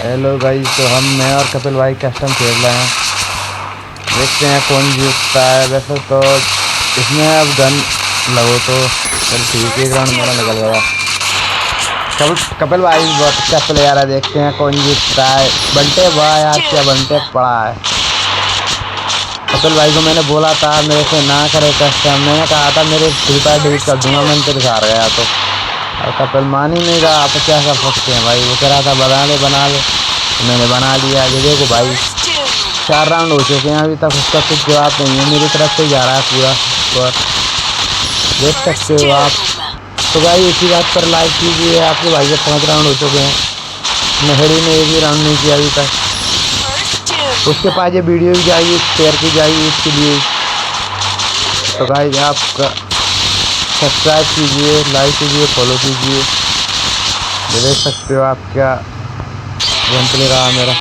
Hello guys, तो मैं और कपिल भाई कस्टम खेल रहे हैं। देखते हैं कौन जीतता है। वैसे तो इसमें अब गन लगो तो चल ठीक है। ग्राउंड मेरा निकल गया। कपिल भाई बहुत अच्छा प्लेयर है। देखते हैं कौन जीतता है। बंटे भाई आज क्या बंटे पड़ा है। कपिल भाई को मैंने बोला था मेरे से ना करे कस्टम। मैंने कहा था मेरे फ्री फायर डिलीट कर दूंगा, मैंने तेरे हार गया तो। और कपिल मान ही नहीं रहा। आप क्या कर सकते हैं भाई। वो कह रहा था बना ले तो मैंने बना लिया। ये देखो भाई 4 राउंड हो चुके हैं, अभी तक उसका कुछ जवाब नहीं है। मेरी तरफ से जा रहा है पूरा स्कोर, देख सकते हो आप। तो भाई इसी बात पर लाइक कीजिए। आपके भाई के 5 राउंड हो चुके हैं, नहरी ने एक भी राउंड नहीं किया अभी तक। उसके पास ये वीडियो भी जाइए, शेयर की जाइए इसके लिए। तो भाई आप सब्सक्राइब कीजिए, लाइक कीजिए, फॉलो कीजिए। देख सकते हो आप क्या गेम प्ले रहा मेरा।